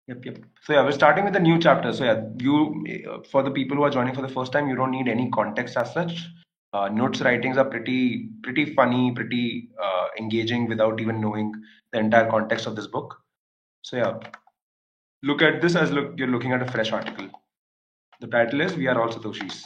Yep, yep. So yeah, we're starting with a new chapter. So yeah, for the people who are joining for the first time, you don't need any context as such. Notes writings are pretty funny, pretty engaging without even knowing the entire context of this book. So yeah, look at this as you're looking at a fresh article. The title is "We Are All Satoshis."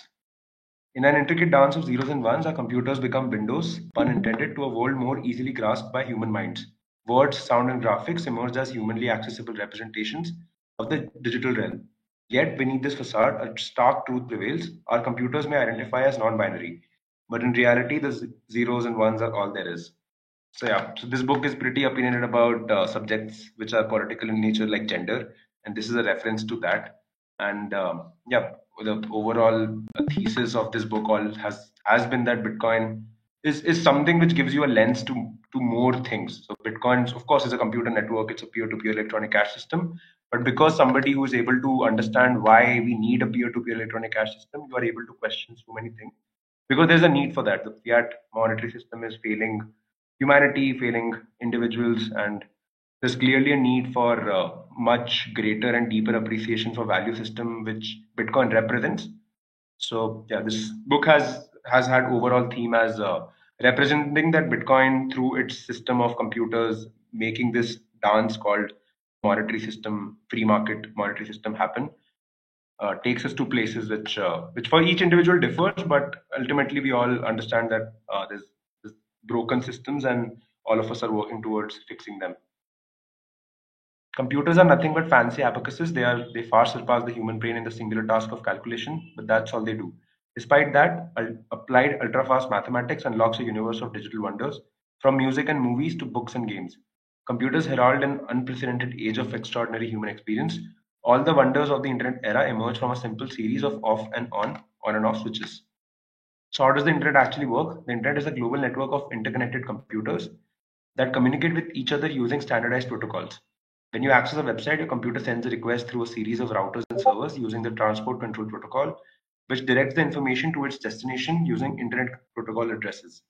In an intricate dance of zeros and ones, our computers become windows, pun intended, to a world more easily grasped by human minds. Words, sound, and graphics emerge as humanly accessible representations of the digital realm. Yet, beneath this facade, a stark truth prevails. Our computers may identify as non binary, but in reality, the zeros and ones are all there is. So, yeah, so this book is pretty opinionated about subjects which are political in nature, like gender, and this is a reference to that. And yeah, the overall thesis of this book all has been that Bitcoin is something which gives you a lens to more things. So Bitcoin, of course, is a computer network. It's a peer-to-peer electronic cash system. But because somebody who is able to understand why we need a peer-to-peer electronic cash system, you are able to question so many things because there's a need for that. The fiat monetary system is failing humanity, failing individuals, and there's clearly a need for much greater and deeper appreciation for value system which Bitcoin represents. So yeah, this book has had overall theme as representing that Bitcoin through its system of computers, making this dance called monetary system, free market monetary system happen. Takes us to places which for each individual differs, but ultimately we all understand that there's broken systems and all of us are working towards fixing them. Computers are nothing but fancy abacuses. They far surpass the human brain in the singular task of calculation, but that's all they do. Despite that, applied ultra-fast mathematics unlocks a universe of digital wonders, from music and movies to books and games. Computers herald an unprecedented age of extraordinary human experience. All the wonders of the internet era emerge from a simple series of off and on and off switches. So how does the internet actually work? The internet is a global network of interconnected computers that communicate with each other using standardized protocols. When you access a website, your computer sends a request through a series of routers and servers using the Transport Control Protocol, which directs the information to its destination using Internet Protocol addresses.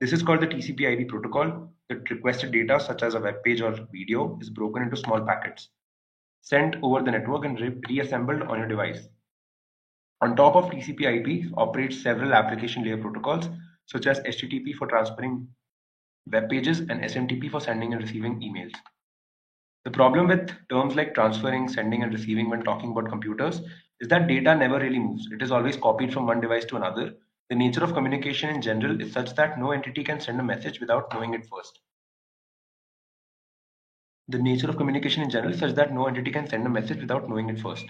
This is called the TCP/IP protocol. The requested data, such as a web page or video, is broken into small packets, sent over the network and reassembled on your device. On top of TCP/IP operates several application layer protocols, such as HTTP for transferring web pages and SMTP for sending and receiving emails. The problem with terms like transferring, sending, and receiving when talking about computers is that data never really moves. It is always copied from one device to another. The nature of communication in general is such that no entity can send a message without knowing it first. The nature of communication in general is such that no entity can send a message without knowing it first.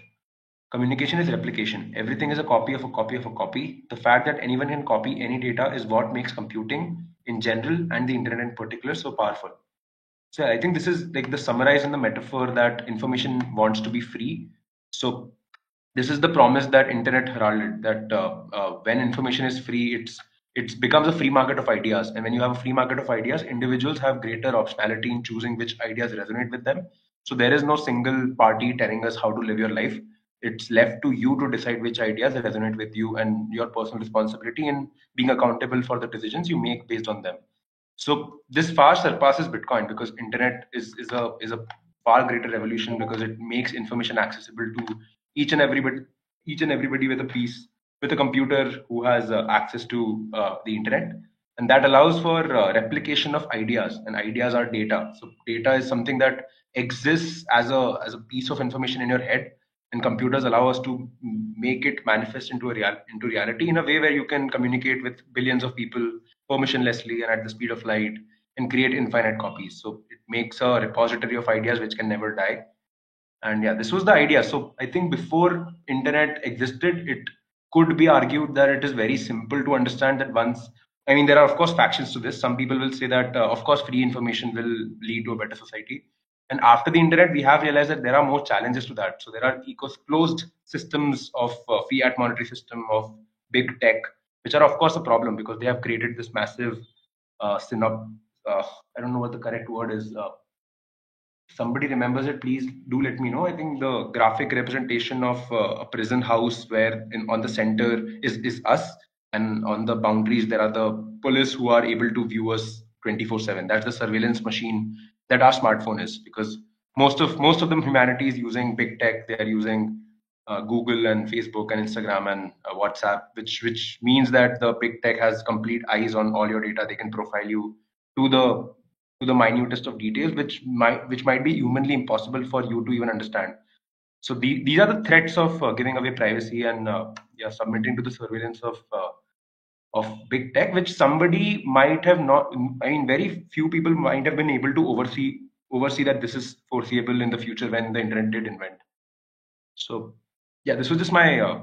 Communication is replication. Everything is a copy of a copy of a copy. The fact that anyone can copy any data is what makes computing in general and the internet in particular so powerful. So I think this is like the summarize in the metaphor that information wants to be free. So this is the promise that internet heralded that when information is free, it becomes a free market of ideas, and when you have a free market of ideas, individuals have greater optionality in choosing which ideas resonate with them. So there is no single party telling us how to live your life. It's left to you to decide which ideas resonate with you and your personal responsibility in being accountable for the decisions you make based on them. So this far surpasses Bitcoin because internet is a far greater revolution because it makes information accessible to each and everybody each and everybody with a piece with a computer who has access to the internet, and that allows for replication of ideas, and ideas are data. So data is something that exists as a piece of information in your head, and computers allow us to make it manifest into reality in a way where you can communicate with billions of people permissionlessly and at the speed of light and create infinite copies. So it makes a repository of ideas which can never die. And yeah, this was the idea. So I think before internet existed, it could be argued that it is very simple to understand that once, I mean, there are of course factions to this. Some people will say that of course free information will lead to a better society. And after the internet, we have realized that there are more challenges to that. So there are closed systems of fiat monetary system of big tech, which are of course a problem because they have created this massive I don't know what the correct word is. Somebody remembers it, please do let me know. I think the graphic representation of a prison house where on the center is us, and on the boundaries there are the police who are able to view us 24/7. That's the surveillance machine that our smartphone is, because most of them humanity is using big tech. They are using Google and Facebook and Instagram and WhatsApp, which means that the big tech has complete eyes on all your data. They can profile you to the minutest of details, which might be humanly impossible for you to even understand. So these are the threats of giving away privacy and yeah, submitting to the surveillance of big tech, which somebody might have not. I mean, very few people might have been able to oversee that this is foreseeable in the future when the internet did invent. So yeah, this was just my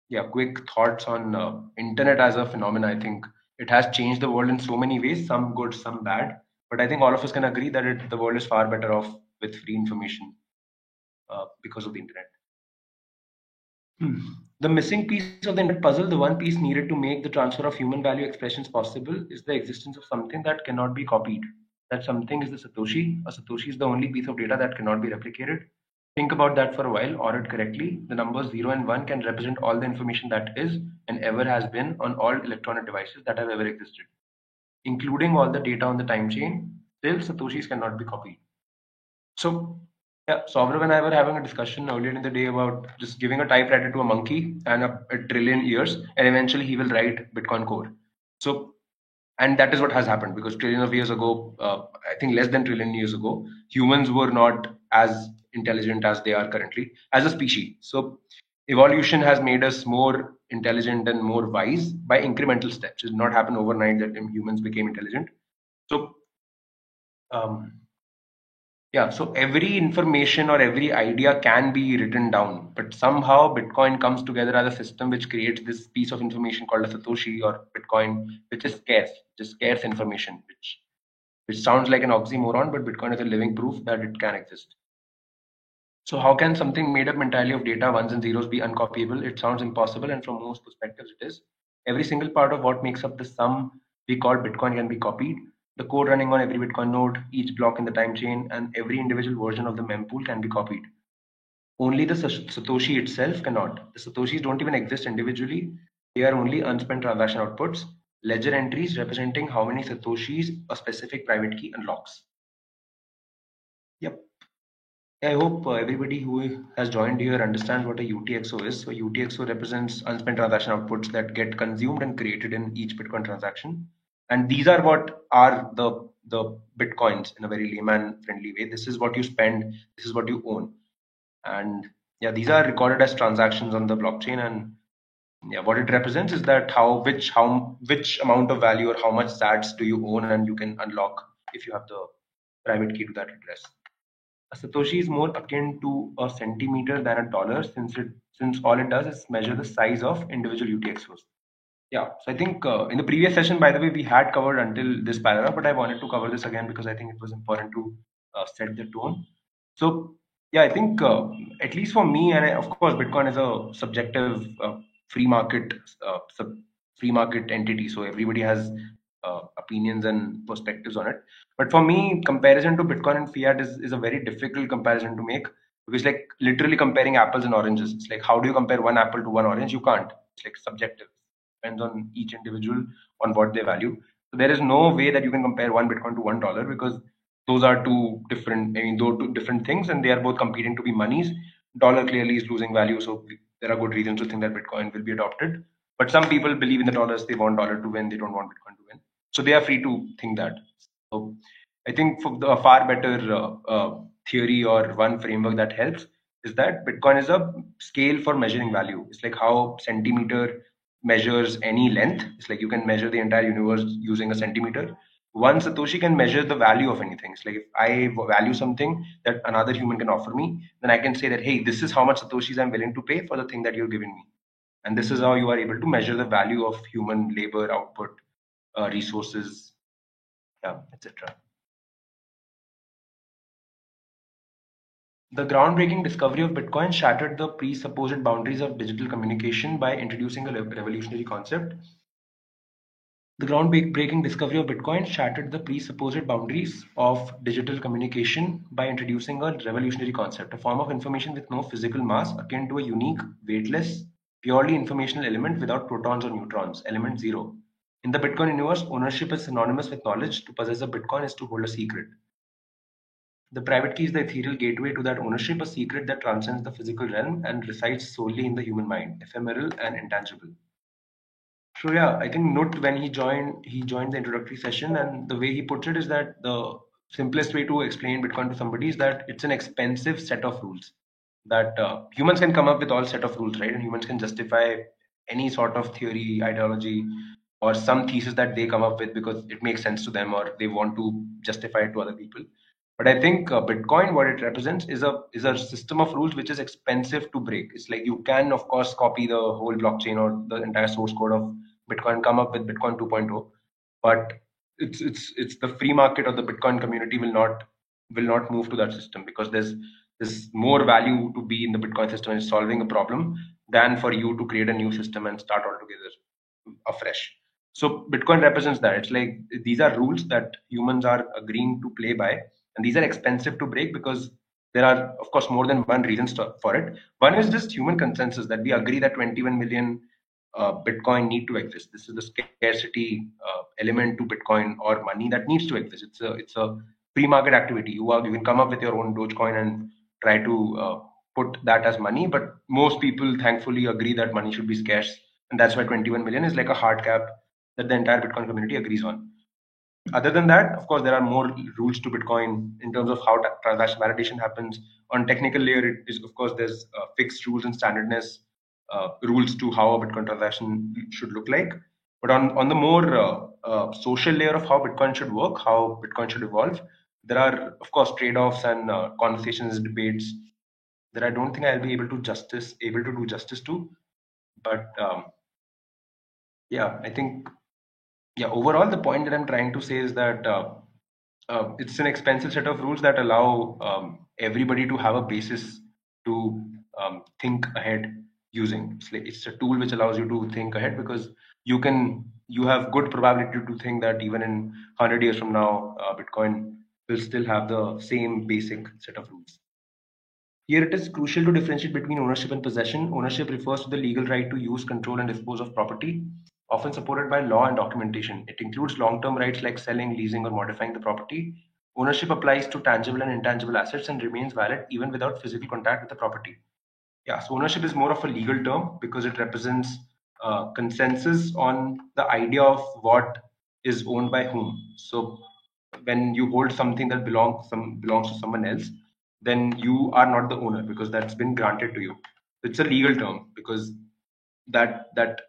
yeah, quick thoughts on internet as a phenomenon. I think it has changed the world in so many ways, some good, some bad. But I think all of us can agree that the world is far better off with free information because of the internet. Hmm. The missing piece of the internet puzzle, the one piece needed to make the transfer of human value expressions possible, is the existence of something that cannot be copied. That something is the Satoshi. A Satoshi is the only piece of data that cannot be replicated. Think about that for a while, or it correctly. The numbers 0 and 1 can represent all the information that is and ever has been on all electronic devices that have ever existed, including all the data on the time chain. Still, Satoshis cannot be copied. So, yeah, Sourav and I were having a discussion earlier in the day about just giving a typewriter to a monkey and a trillion ears, and eventually he will write Bitcoin Core. So, and that is what has happened because trillion of years ago, I think less than trillion years ago, humans were not as intelligent as they are currently as a species. So, evolution has made us more intelligent and more wise by incremental steps. It did not happen overnight that humans became intelligent. So, um, yeah, so every information or every idea can be written down, but somehow Bitcoin comes together as a system which creates this piece of information called a Satoshi or Bitcoin, which is scarce, just scarce information, which sounds like an oxymoron, but Bitcoin is a living proof that it can exist. So how can something made up entirely of data, ones and zeros, be uncopyable? It sounds impossible, and from most perspectives, it is. Every single part of what makes up the sum we call Bitcoin can be copied. The code running on every Bitcoin node, each block in the time chain, and every individual version of the mempool can be copied. Only the Satoshi itself cannot. The Satoshis don't even exist individually. They are only unspent transaction outputs, ledger entries representing how many Satoshis a specific private key unlocks. Yep. I hope everybody who has joined here understands what a UTXO is. So UTXO represents unspent transaction outputs that get consumed and created in each Bitcoin transaction. And these are what are the Bitcoins in a very layman friendly way. This is what you spend, this is what you own. And yeah, these are recorded as transactions on the blockchain. And yeah, what it represents is that which amount of value or how much sats do you own and you can unlock if you have the private key to that address. A Satoshi is more akin to a centimeter than a dollar since all it does is measure the size of individual UTXOs. Yeah, so I think in the previous session, by the way, we had covered until this paragraph, but I wanted to cover this again because I think it was important to set the tone. So yeah, I think at least for me, and of course, Bitcoin is a subjective free market free market entity, so everybody has opinions and perspectives on it. But for me, comparison to Bitcoin and fiat is a very difficult comparison to make because like literally comparing apples and oranges. It's like how do you compare one apple to one orange? You can't. It's like subjective. Depends on each individual on what they value. So there is no way that you can compare one Bitcoin to $1 because those are two different. I mean, those two different things, and they are both competing to be monies. Dollar clearly is losing value, so there are good reasons to think that Bitcoin will be adopted. But some people believe in the dollars; they want dollar to win. They don't want Bitcoin to win. So they are free to think that. So I think for the far better theory or one framework that helps is that Bitcoin is a scale for measuring value. It's like how centimeter measures any length. It's like you can measure the entire universe using a centimeter. One Satoshi can measure the value of anything. It's like if I value something that another human can offer me, then I can say that, hey, this is how much Satoshis I'm willing to pay for the thing that you're giving me. And this is how you are able to measure the value of human labor, output, resources, yeah, etc. The groundbreaking discovery of Bitcoin shattered the presupposed boundaries of digital communication by introducing a revolutionary concept. The groundbreaking discovery of Bitcoin shattered the presupposed boundaries of digital communication by introducing a revolutionary concept, a form of information with no physical mass, akin to a unique, weightless, purely informational element without protons or neutrons, element zero. In the Bitcoin universe, ownership is synonymous with knowledge. To possess a Bitcoin is to hold a secret. The private key is the ethereal gateway to that ownership, a secret that transcends the physical realm and resides solely in the human mind, ephemeral and intangible. So yeah, I think Nut when he joined the introductory session, and the way he puts it is that the simplest way to explain Bitcoin to somebody is that it's an expensive set of rules that humans can come up with all set of rules, right? And humans can justify any sort of theory, ideology, or some thesis that they come up with because it makes sense to them or they want to justify it to other people. But I think Bitcoin, what it represents, is a system of rules which is expensive to break. It's like you can, of course, copy the whole blockchain or the entire source code of Bitcoin, come up with Bitcoin 2.0, but it's the free market or the Bitcoin community will not move to that system because there's more value to be in the Bitcoin system and solving a problem than for you to create a new system and start altogether afresh. So Bitcoin represents that. It's like these are rules that humans are agreeing to play by, and these are expensive to break because there are, of course, more than one reasons for it. One is just human consensus that we agree that 21 million Bitcoin need to exist. This is the scarcity element to Bitcoin or money that needs to exist. It's a free market activity. You can come up with your own Dogecoin and try to put that as money, but most people thankfully agree that money should be scarce, and that's why 21 million is like a hard cap that the entire Bitcoin community agrees on. Other than that, of course, there are more rules to Bitcoin in terms of how transaction validation happens. On technical layer, it is of course there's fixed rules and standardness rules to how a Bitcoin transaction should look like. But on the more social layer of how Bitcoin should work, how Bitcoin should evolve, there are of course trade-offs and conversations, debates that I don't think I'll be able to do justice to. But yeah, I think yeah, overall, the point that I'm trying to say is that it's an expensive set of rules that allow everybody to have a basis to think ahead using. It's a tool which allows you to think ahead because you have good probability to think that even in 100 years from now, Bitcoin will still have the same basic set of rules. Here it is crucial to differentiate between ownership and possession. Ownership refers to the legal right to use, control, and dispose of property, often supported by law and documentation. It includes long term rights like selling, leasing, or modifying the property. Ownership applies to tangible and intangible assets and remains valid even without physical contact with the property. Yeah, so ownership is more of a legal term because it represents consensus on the idea of what is owned by whom. So when you hold something that belongs to someone else, then you are not the owner because that's been granted to you. It's a legal term because that that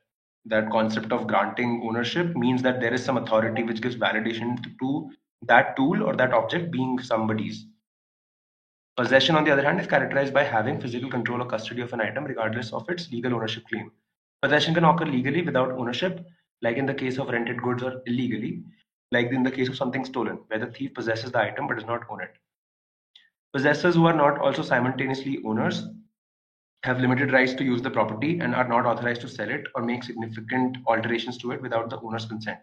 that concept of granting ownership means that there is some authority which gives validation to that tool or that object being somebody's. Possession, on the other hand, is characterized by having physical control or custody of an item regardless of its legal ownership claim. Possession can occur legally without ownership, like in the case of rented goods, or illegally, like in the case of something stolen, where the thief possesses the item but does not own it. Possessors who are not also simultaneously owners have limited rights to use the property and are not authorized to sell it or make significant alterations to it without the owner's consent.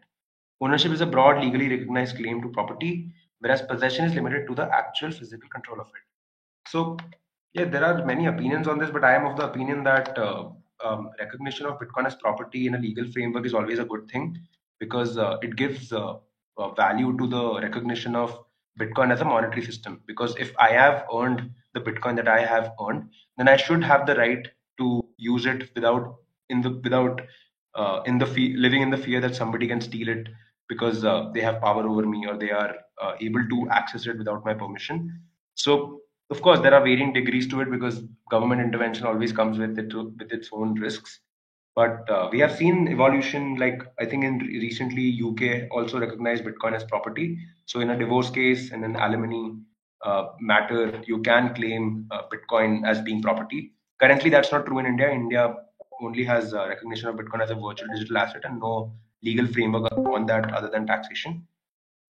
Ownership is a broad, legally recognized claim to property, whereas possession is limited to the actual physical control of it. So, yeah, there are many opinions on this, but I am of the opinion that recognition of Bitcoin as property in a legal framework is always a good thing because it gives value to the recognition of Bitcoin as a monetary system. Because if I have earned the Bitcoin that I have earned, then I should have the right to use it without living in the fear that somebody can steal it because they have power over me or they are able to access it without my permission. So of course, there are varying degrees to it because government intervention always comes with its own risks. But we have seen evolution, like I think in recently UK also recognized Bitcoin as property. So in a divorce case and an alimony matter, you can claim Bitcoin as being property. Currently, that's not true in India. India only has recognition of Bitcoin as a virtual digital asset and no legal framework on that other than taxation.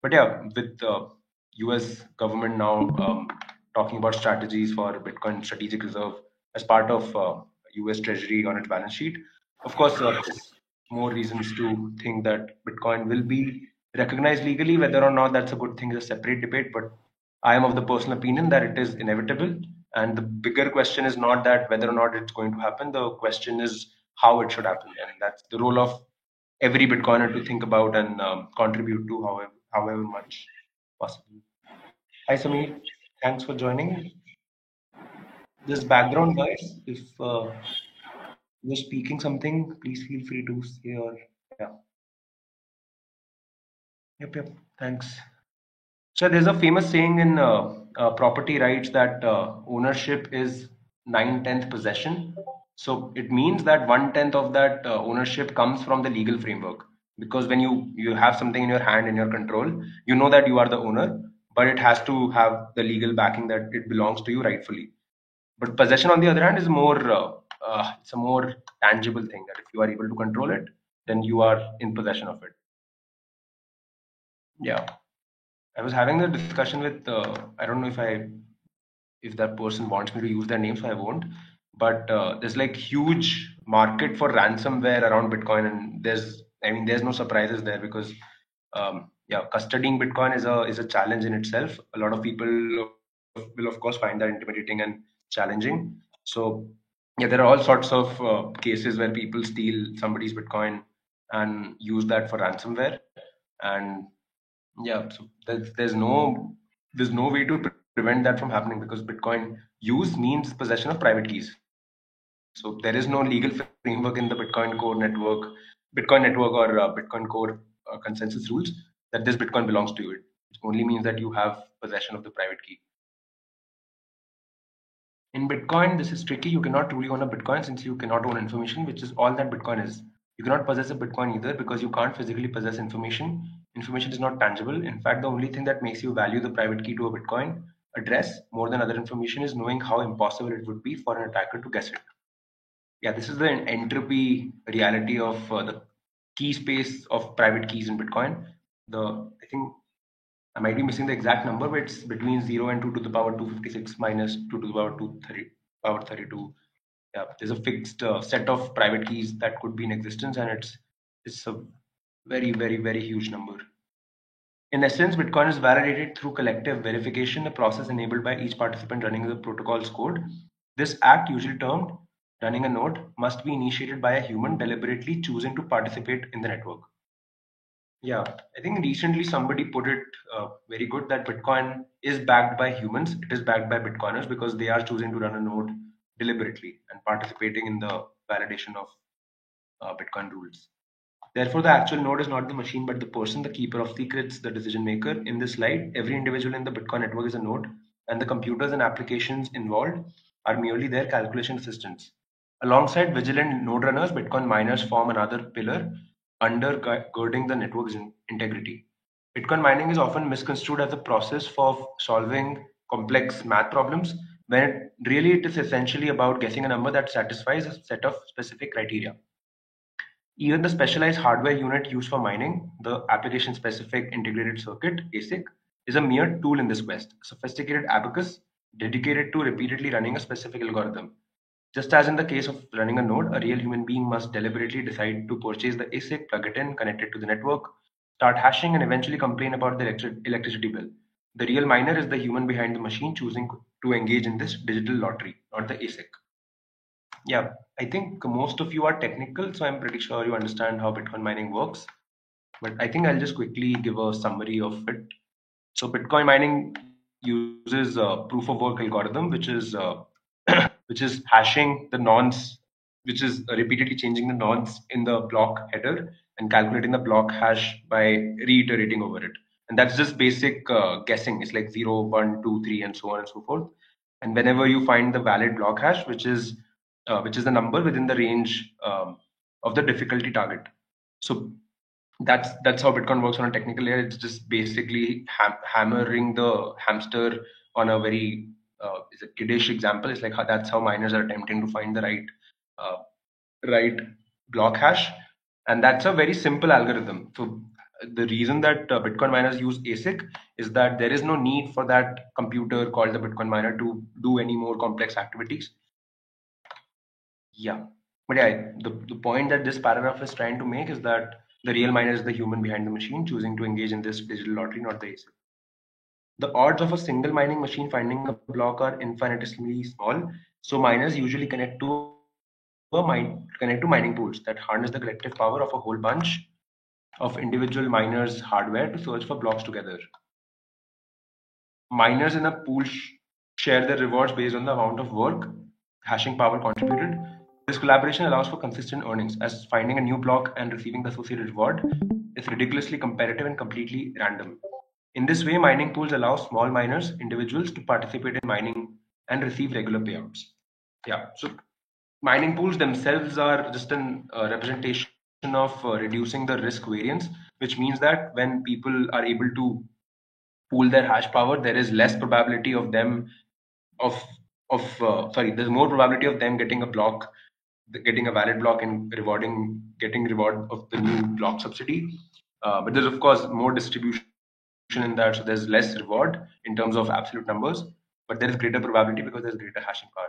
But yeah, with the US government now talking about strategies for Bitcoin strategic reserve as part of US Treasury on its balance sheet, of course, there's more reasons to think that Bitcoin will be recognized legally. Whether or not that's a good thing is a separate debate, but I am of the personal opinion that it is inevitable. And the bigger question is not that whether or not it's going to happen. The question is how it should happen, and that's the role of every Bitcoiner to think about and contribute to however much possible. Hi, Samir. Thanks for joining. This background noise, if you're speaking something, please feel free to say or yeah. Yep. Thanks. So there's a famous saying in property rights that ownership is 9/10 possession. So it means that 1/10 of that ownership comes from the legal framework. Because when you have something in your hand, in your control, you know that you are the owner, but it has to have the legal backing that it belongs to you rightfully. But possession, on the other hand, is more it's a more tangible thing that if you are able to control it, then you are in possession of it. Yeah. I was having a discussion with I don't know if that person wants me to use their name, so I won't. But there's like huge market for ransomware around Bitcoin, and there's no surprises there because yeah, custodying Bitcoin is a challenge in itself. A lot of people will of course find that intimidating and challenging. So yeah, there are all sorts of cases where people steal somebody's Bitcoin and use that for ransomware, and yeah, so there's no way to prevent that from happening because Bitcoin use means possession of private keys. So there is no legal framework in the Bitcoin network or Bitcoin core consensus rules that this Bitcoin belongs to you. It only means that you have possession of the private key. In Bitcoin, this is tricky. You cannot truly own a Bitcoin since you cannot own information, which is all that Bitcoin is. You cannot possess a Bitcoin either because you can't physically possess information. Information is not tangible. In fact, the only thing that makes you value the private key to a Bitcoin address more than other information is knowing how impossible it would be for an attacker to guess it. Yeah, this is the entropy reality of the key space of private keys in Bitcoin. I think I might be missing the exact number, but it's between 0 and 2 to the power 256 minus 2 to the power 32. Yeah, there's a fixed set of private keys that could be in existence, and it's a very huge number. In essence, Bitcoin is validated through collective verification, a process enabled by each participant running the protocol's code. This act, usually termed running a node, must be initiated by a human deliberately choosing to participate in the network. Yeah, I think recently somebody put it very good that Bitcoin is backed by humans. It is backed by Bitcoiners because they are choosing to run a node deliberately and participating in the validation of Bitcoin rules. Therefore, the actual node is not the machine but the person, the keeper of secrets, the decision maker. In this slide, every individual in the Bitcoin network is a node, and the computers and applications involved are merely their calculation assistants. Alongside vigilant node runners, Bitcoin miners form another pillar undergirding the network's integrity. Bitcoin mining is often misconstrued as a process for solving complex math problems, when really it is essentially about guessing a number that satisfies a set of specific criteria. Even the specialized hardware unit used for mining, the application-specific integrated circuit (ASIC), is a mere tool in this quest, a sophisticated abacus dedicated to repeatedly running a specific algorithm. Just as in the case of running a node, a real human being must deliberately decide to purchase the ASIC, plug it in, connect it to the network, start hashing, and eventually complain about the electricity bill. The real miner is the human behind the machine choosing to engage in this digital lottery, not the ASIC. Yeah, I think most of you are technical, so I'm pretty sure you understand how Bitcoin mining works. But I think I'll just quickly give a summary of it. So Bitcoin mining uses a proof of work algorithm, which is hashing the nonce, which is repeatedly changing the nonce in the block header and calculating the block hash by reiterating over it. And that's just basic guessing. It's like 0, 1, 2, 3, and so on and so forth. And whenever you find the valid block hash, which is the number within the range of the difficulty target. So that's how Bitcoin works on a technical layer. It's just basically hammering the hamster on a very it's a kiddish example. It's like that's how miners are attempting to find the uh, right block hash, and that's a very simple algorithm. So the reason that Bitcoin miners use ASIC is that there is no need for that computer called the Bitcoin miner to do any more complex activities. Yeah. But yeah, the point that this paragraph is trying to make is that the real miner is the human behind the machine choosing to engage in this digital lottery, not the ASIC. The odds of a single mining machine finding a block are infinitesimally small, so miners usually connect to mining pools that harness the collective power of a whole bunch of individual miners' hardware to search for blocks together. Miners in a pool share their rewards based on the amount of work hashing power contributed. This collaboration allows for consistent earnings, as finding a new block and receiving the associated reward is ridiculously competitive and completely random. In this way, mining pools allow small miners, individuals, to participate in mining and receive regular payouts. Yeah, so mining pools themselves are just an representation of reducing the risk variance, which means that when people are able to pool their hash power, there is less probability of them of sorry, there's more probability of them getting a block, getting a valid block and getting reward of the new block subsidy. But there's of course more distribution in that, so there's less reward in terms of absolute numbers, but there is greater probability because there's greater hashing power.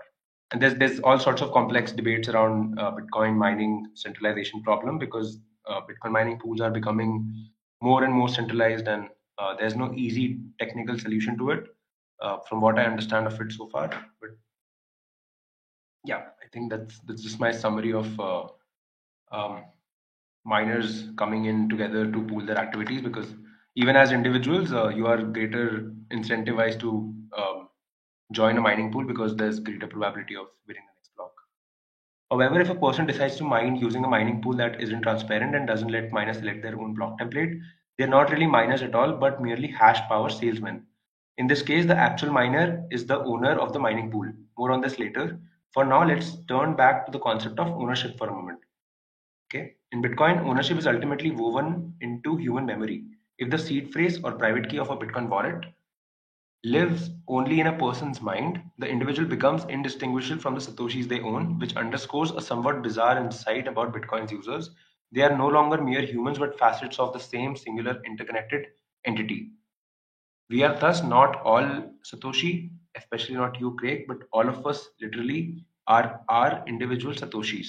And there's all sorts of complex debates around Bitcoin mining centralization problem, because Bitcoin mining pools are becoming more and more centralized, and there's no easy technical solution to it, from what I understand of it so far. But yeah, I think that's just my summary of um, miners coming in together to pool their activities, because even as individuals, you are greater incentivized to join a mining pool because there's greater probability of winning the next block. However, if a person decides to mine using a mining pool that isn't transparent and doesn't let miners select their own block template, they're not really miners at all, but merely hash power salesmen. In this case, the actual miner is the owner of the mining pool. More on this later. For now, let's turn back to the concept of ownership for a moment. Okay. In Bitcoin, ownership is ultimately woven into human memory. If the seed phrase or private key of a Bitcoin wallet lives only in a person's mind, the individual becomes indistinguishable from the Satoshis they own, which underscores a somewhat bizarre insight about Bitcoin's users. They are no longer mere humans but facets of the same singular interconnected entity. We are thus not all Satoshi, especially not you, Craig, but all of us literally are individual Satoshis.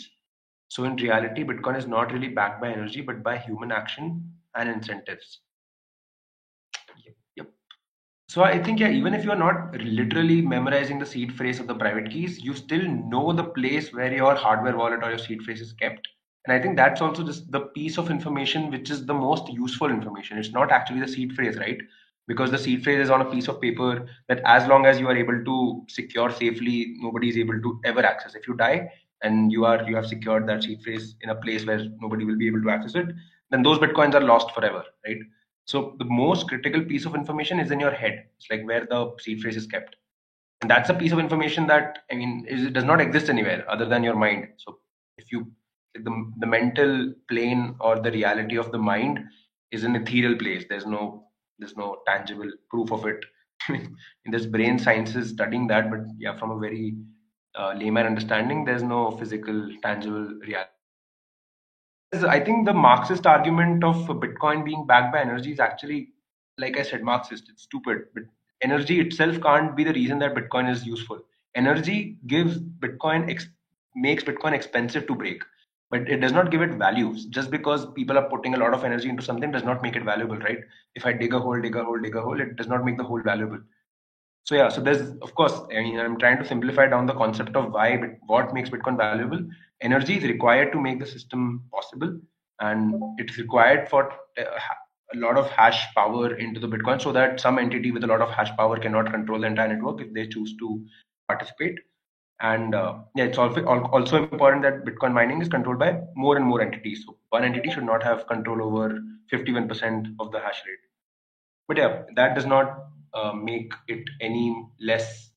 So in reality, Bitcoin is not really backed by energy, but by human action and incentives. Yep, yep. So I think, yeah, even if you're not literally memorizing the seed phrase of the private keys, you still know the place where your hardware wallet or your seed phrase is kept. And I think that's also just the piece of information which is the most useful information. It's not actually the seed phrase, right? Because the seed phrase is on a piece of paper that as long as you are able to secure safely, nobody is able to ever access. If you die and you have secured that seed phrase in a place where nobody will be able to access it, then those bitcoins are lost forever, right? So the most critical piece of information is in your head. It's like where the seed phrase is kept. And that's a piece of information that, I mean, it does not exist anywhere other than your mind. So if you, the mental plane or the reality of the mind is an ethereal place. There's no tangible proof of it. In this brain sciences studying that, but yeah, from a very layman understanding, there's no physical tangible reality. I think the Marxist argument of Bitcoin being backed by energy is actually, like I said, Marxist. It's stupid. But energy itself can't be the reason that Bitcoin is useful. Energy makes Bitcoin expensive to break, but it does not give it values. Just because people are putting a lot of energy into something does not make it valuable, right? If I dig a hole, dig a hole, dig a hole, it does not make the hole valuable. So yeah, so there's of course, I mean, I'm trying to simplify down the concept of what makes Bitcoin valuable. Energy is required to make the system possible, and it's required for a lot of hash power into the Bitcoin, so that some entity with a lot of hash power cannot control the entire network if they choose to participate. And yeah, it's also important that Bitcoin mining is controlled by more and more entities. So one entity should not have control over 51% of the hash rate. But yeah, that does not make it any less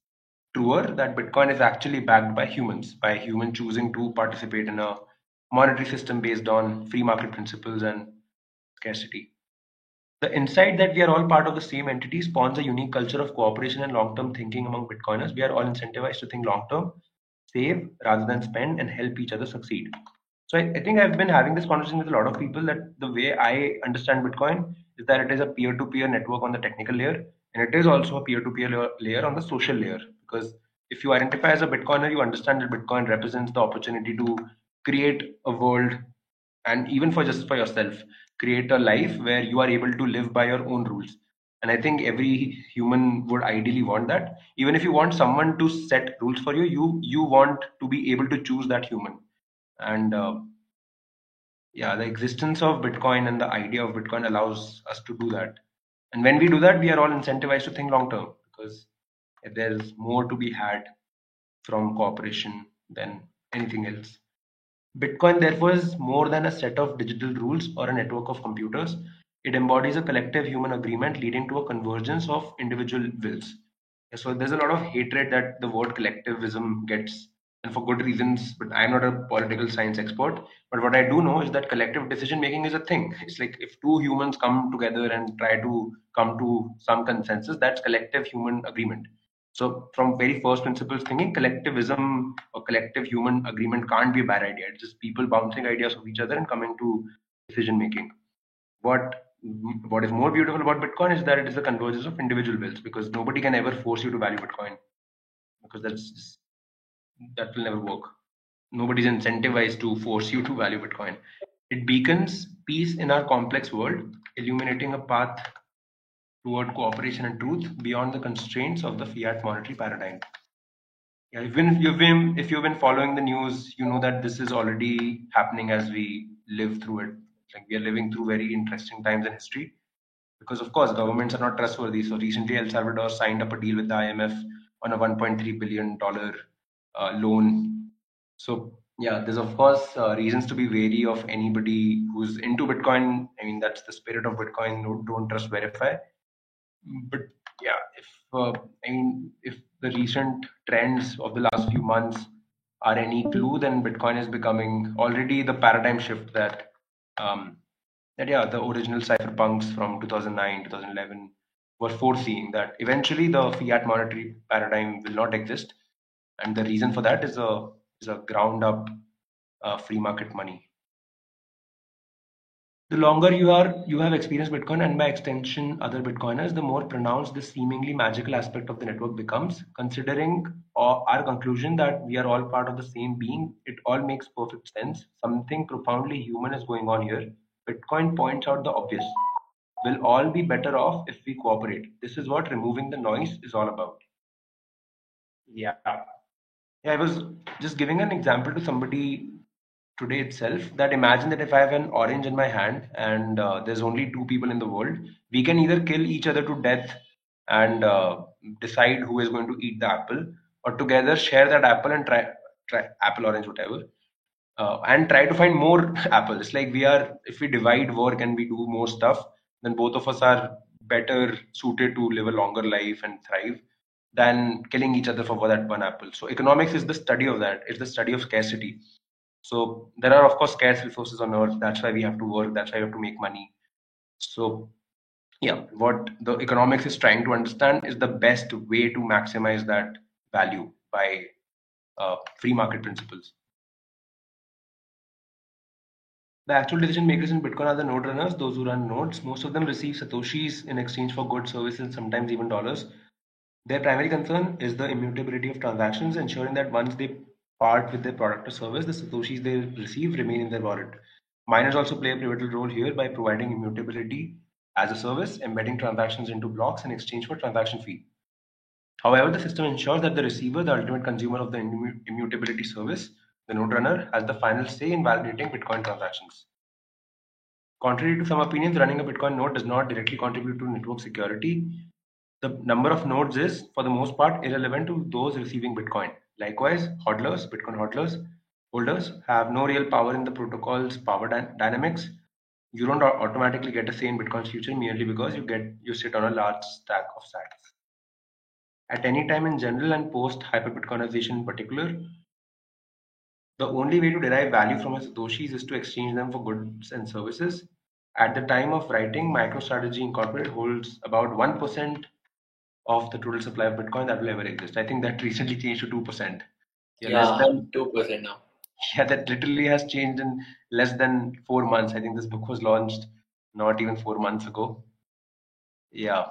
truer that Bitcoin is actually backed by humans, by human choosing to participate in a monetary system based on free market principles and scarcity. The insight that we are all part of the same entity spawns a unique culture of cooperation and long-term thinking among Bitcoiners. We are all incentivized to think long-term, save rather than spend, and help each other succeed. So I think I've been having this conversation with a lot of people that the way I understand Bitcoin is that it is a peer-to-peer network on the technical layer, and it is also a peer-to-peer layer on the social layer. Because if you identify as a Bitcoiner, you understand that Bitcoin represents the opportunity to create a world, and even for just for yourself, create a life where you are able to live by your own rules. And I think every human would ideally want that. Even if you want someone to set rules for you, you want to be able to choose that human. And yeah, the existence of Bitcoin and the idea of Bitcoin allows us to do that. And when we do that, we are all incentivized to think long term, because There's more to be had from cooperation than anything else. Bitcoin, therefore, is more than a set of digital rules or a network of computers. It embodies a collective human agreement leading to a convergence of individual wills. So there's a lot of hatred that the word collectivism gets, and for good reasons. But I'm not a political science expert. But what I do know is that collective decision making is a thing. It's like if two humans come together and try to come to some consensus, that's collective human agreement. So, from very first principles thinking, collectivism or collective human agreement can't be a bad idea. It's just people bouncing ideas off each other and coming to decision making. What what is more beautiful about Bitcoin is that it is a convergence of individual wills, because nobody can ever force you to value Bitcoin, because that will never work. Nobody's incentivized to force you to value Bitcoin. It beacons peace in our complex world, illuminating a path toward cooperation and truth beyond the constraints of the fiat monetary paradigm. Yeah, if you've been following the news, you know that this is already happening as we live through it. Like we are living through very interesting times in history, because of course governments are not trustworthy. So recently, El Salvador signed up a deal with the IMF on a 1.3 billion dollar loan. So yeah, there's of course reasons to be wary of anybody who's into Bitcoin. I mean, that's the spirit of Bitcoin. Don't trust, verify. But yeah, if if the recent trends of the last few months are any clue, then Bitcoin is becoming already the paradigm shift um, that yeah, the original cypherpunks from 2009, 2011 were foreseeing, that eventually the fiat monetary paradigm will not exist, and the reason for that is a ground up free market money. The longer you have experienced Bitcoin, and by extension other Bitcoiners, the more pronounced this seemingly magical aspect of the network becomes. Considering our conclusion that we are all part of the same being, it all makes perfect sense. Something profoundly human is going on here. Bitcoin points out the obvious. We'll all be better off if we cooperate. This is what removing the noise is all about. Yeah. Yeah, I was just giving an example to somebody today itself, that imagine that if I have an orange in my hand and there's only two people in the world, we can either kill each other to death and decide who is going to eat the apple, or together share that apple and try apple, orange, whatever, and try to find more apples. Like we are, if we divide work and we do more stuff, then both of us are better suited to live a longer life and thrive than killing each other for that one apple. So economics is the study of that. It's the study of scarcity. So there are of course scarce resources on earth. That's why we have to work. That's why we have to make money. So yeah, what the economics is trying to understand is the best way to maximize that value by free market principles. The actual decision makers in Bitcoin are the node runners, those who run nodes. Most of them receive satoshis in exchange for goods, services, sometimes even dollars. Their primary concern is the immutability of transactions, ensuring that once they part with their product or service, the satoshis they receive remain in their wallet. Miners also play a pivotal role here by providing immutability as a service, embedding transactions into blocks in exchange for transaction fee. However, the system ensures that the receiver, the ultimate consumer of the immutability service, the node runner, has the final say in validating Bitcoin transactions. Contrary to some opinions, running a Bitcoin node does not directly contribute to network security. The number of nodes is, for the most part, irrelevant to those receiving Bitcoin. Likewise, hodlers, Bitcoin hodlers, holders have no real power in the protocol's power dynamics. You don't automatically get a say in Bitcoin's future merely because you sit on a large stack of sats. At any time in general and post hyper-Bitcoinization in particular, the only way to derive value from your satoshis is to exchange them for goods and services. At the time of writing, MicroStrategy Incorporated holds about 1% of the total supply of Bitcoin that will ever exist. I think that recently changed to 2%. Yeah, less Yeah, than 2% now. yeah, that literally has changed in less than 4 months. I think this book was launched not even 4 months ago. Yeah.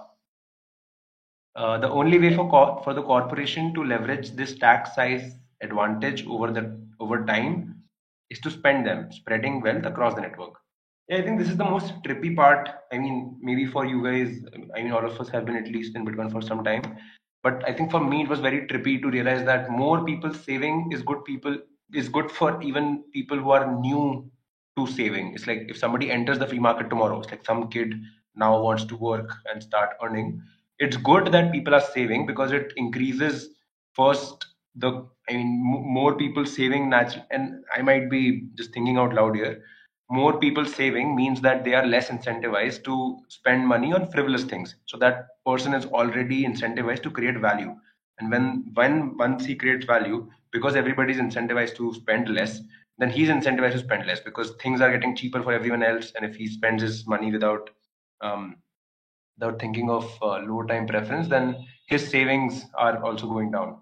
The only way for the corporation to leverage this tax size advantage over time is to spend them, spreading wealth across the network. Yeah, I think this is the most trippy part. I mean, maybe for you guys, I mean, all of us have been at least in Bitcoin for some time. But I think for me, it was very trippy to realize that more people saving is good for even people who are new to saving. It's like if somebody enters the free market tomorrow, it's like some kid now wants to work and start earning. it's good that people are saving because it increases first the I mean more people saving natural, and I might be just thinking out loud here. More people saving means that they are less incentivized to spend money on frivolous things. So that person is already incentivized to create value. And when once he creates value, because everybody is incentivized to spend less, then he's incentivized to spend less because things are getting cheaper for everyone else. And if he spends his money um, without thinking of low time preference, then his savings are also going down.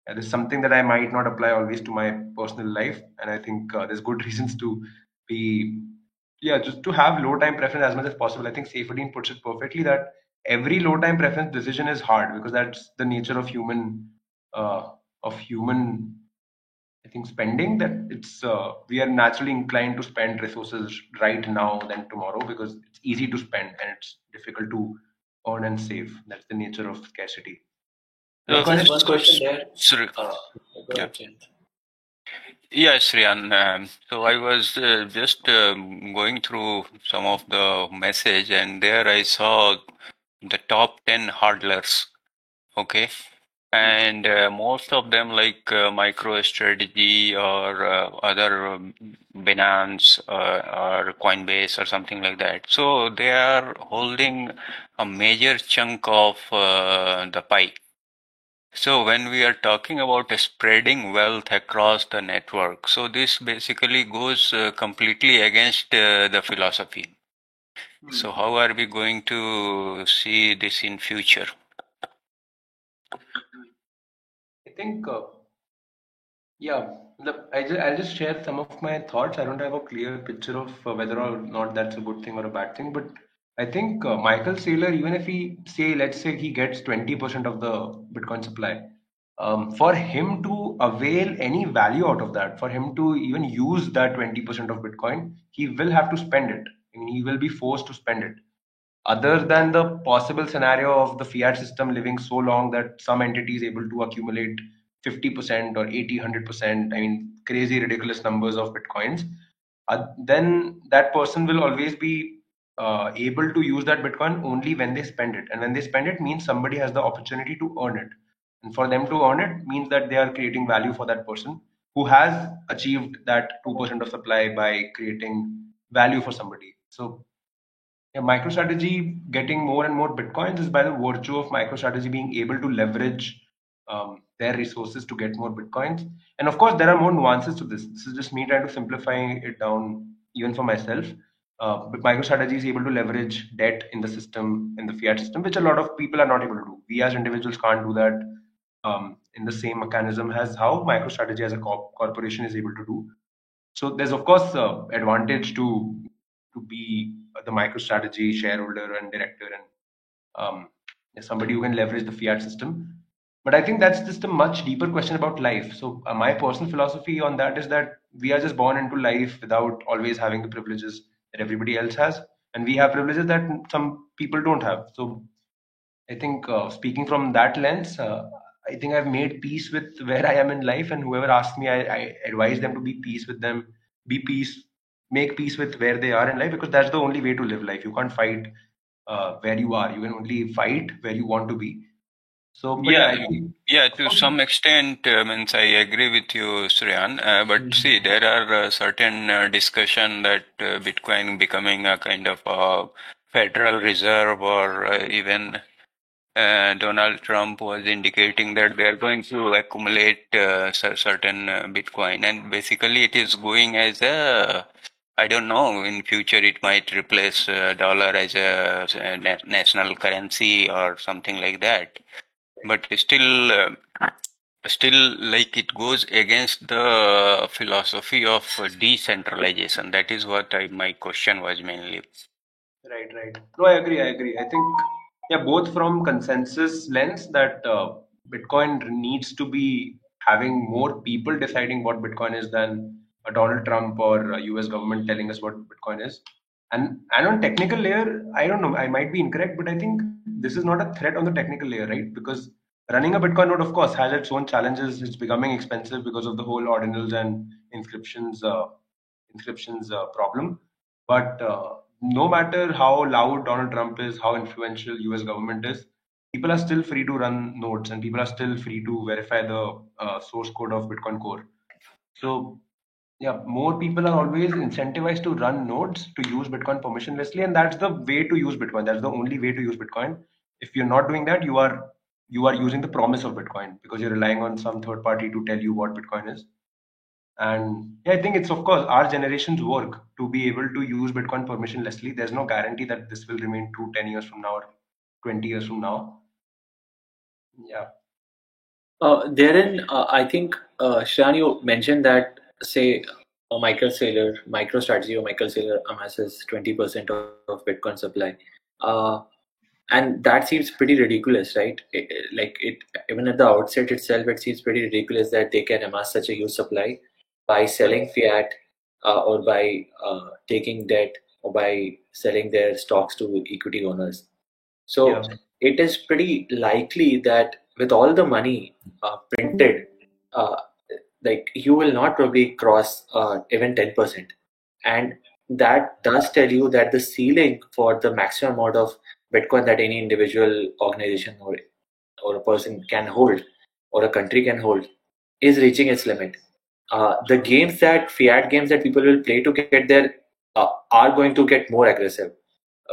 That is something that I might not apply always to my personal life, and I think there's good reasons to be, yeah, just to have low time preference as much as possible. I think Saifuddin puts it perfectly that every low time preference decision is hard because that's the nature uh, of human. I think spending that it's we are naturally inclined to spend resources right now than tomorrow because it's easy to spend and it's difficult to earn and save. That's the nature of scarcity. So Bitcoin just is one question there. Sri- Go yeah. ahead, Jayant. Yeah, Sriyan. So I was just going through some of the message, and there I saw the top 10 hodlers. Okay. And most of them, like MicroStrategy or other Binance or Coinbase or something like that. So they are holding a major chunk of the pie. So when we are talking about spreading wealth across the network, so this basically goes completely against the philosophy. So how are we going to see this in future? I think, yeah, I'll just share some of my thoughts. I don't have a clear picture of whether or not that's a good thing or a bad thing, but I think Michael Saylor, even if he say, let's say he gets 20% of the Bitcoin supply, for him to avail any value out of that, for him to even use that 20% of Bitcoin, he will have to spend it. I mean, he will be forced to spend it other than the possible scenario of the fiat system living so long that some entity is able to accumulate 50% or 80, 100%, I mean, crazy, ridiculous numbers of Bitcoins, then that person will always be able to use that Bitcoin only when they spend it. And when they spend it means somebody has the opportunity to earn it. And for them to earn it means that they are creating value for that person who has achieved that 2% of supply by creating value for somebody. So yeah, MicroStrategy getting more and more Bitcoins is by the virtue of MicroStrategy being able to leverage their resources to get more Bitcoins. And of course, there are more nuances to this. This is just me trying to simplify it down, even for myself. But MicroStrategy is able to leverage debt in the system, in the fiat system, which a lot of people are not able to do. We as individuals can't do that in the same mechanism as how MicroStrategy as a corporation is able to do. So there's of course advantage to be the MicroStrategy shareholder and director and somebody who can leverage the fiat system. But I think that's just a much deeper question about life. So my personal philosophy on that is that we are just born into life without always having the privileges that everybody else has, and we have privileges that some people don't have. So I think speaking from that lens, I think I've made peace with where I am in life, and whoever asks me, I advise them to be peace with them, be peace, make peace with where they are in life, because that's the only way to live life. You can't fight where you are. You can only fight where you want to be. So, but yeah, Yeah, I think, yeah, of to course, some extent, means I agree with you, Sriyan. But Mhm. see, there are certain discussion that Bitcoin becoming a kind of a Federal Reserve or even Donald Trump was indicating that they are going to accumulate certain Bitcoin, and basically it is going as a, I don't know, in future it might replace dollar as a national currency or something like that. But still, like it goes against the philosophy of decentralization. That is what my question was mainly. right, right. No, I agree. I agree. I think, yeah, both from consensus lens that Bitcoin needs to be having more people deciding what Bitcoin is than a Donald Trump or a US government telling us what Bitcoin is. And on technical layer, I don't know, I might be incorrect, but I think this is not a threat on the technical layer, right? Because running a Bitcoin node, of course, has its own challenges. It's becoming expensive because of the whole ordinals and inscriptions problem. But no matter how loud Donald Trump is, how influential US government is, people are still free to run nodes and people are still free to verify the source code of Bitcoin Core. So yeah, more people are always incentivized to run nodes to use Bitcoin permissionlessly, and that's the way to use Bitcoin. That's the only way to use Bitcoin. If you're not doing that, you are using the promise of Bitcoin because you're relying on some third party to tell you what Bitcoin is. And yeah, I think it's of course our generation's work to be able to use Bitcoin permissionlessly. There's no guarantee that this will remain true 10 years from now or 20 years from now. Yeah. Therein, I think, Shreyan, you mentioned that, say, Michael Saylor, MicroStrategy or Michael Saylor amasses 20% of Bitcoin supply. And that seems pretty ridiculous, right? Even at the outset itself, it seems pretty ridiculous that they can amass such a huge supply by selling fiat, or by taking debt, or by selling their stocks to equity owners. So Yeah. it is pretty likely that with all the money printed, uh, like you will not probably cross even 10%. And that does tell you that the ceiling for the maximum amount of Bitcoin that any individual organization or a person can hold or a country can hold is reaching its limit. The fiat games that people will play to get there are going to get more aggressive,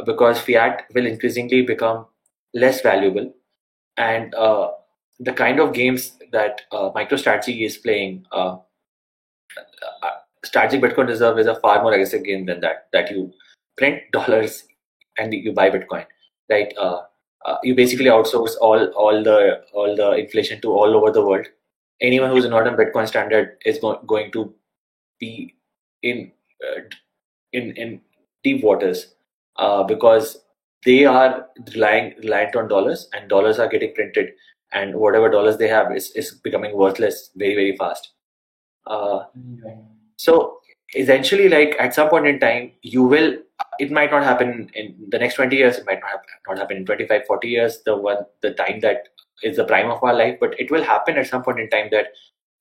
because fiat will increasingly become less valuable. And the kind of games that MicroStrategy is playing, Strategic Bitcoin Reserve is a far more aggressive game than that you print dollars and you buy Bitcoin, right? You basically outsource all the inflation to all over the world. Anyone who's not on Bitcoin standard is going to be in uh, in deep waters, because they are reliant on dollars, and dollars are getting printed, and whatever dollars they have is becoming worthless very, very fast. Uh, so essentially, like at some point in time, it might not happen in the next 20 years, it might not happen in 25, 40 years, the time that is the prime of our life, but it will happen at some point in time that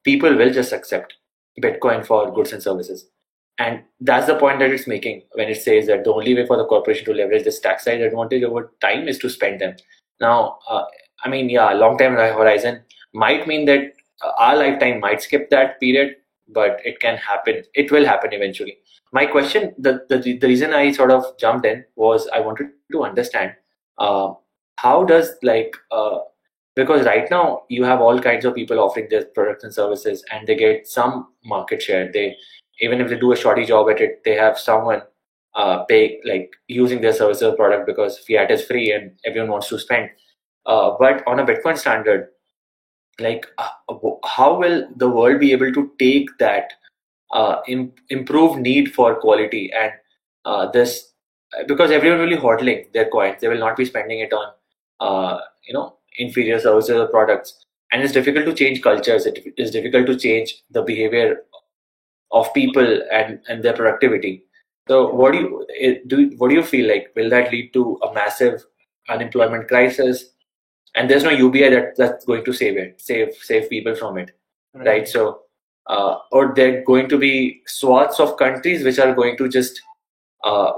people will just accept Bitcoin for goods and services. And that's the point that it's making when it says that the only way for the corporation to leverage this tax side advantage over time is to spend them. Now, I mean, yeah, long time horizon might mean that our lifetime might skip that period, but it can happen. It will happen eventually. My question, the reason I sort of jumped in was I wanted to understand, uh, how does because right now you have all kinds of people offering their products and services, and they get some market share. They, even if they do a shoddy job at it, they have someone pay, like using their service or product, because fiat is free and everyone wants to spend. But on a Bitcoin standard, how will the world be able to take that improved need for quality and this, because everyone will be hodling their coins, they will not be spending it on inferior services or products, and it's difficult to change cultures, it is difficult to change the behavior of people and their productivity. So what do you feel like, will that lead to a massive unemployment crisis? And there's no UBI that's going to save people from it, right? So or there are going to be swaths of countries which are going to just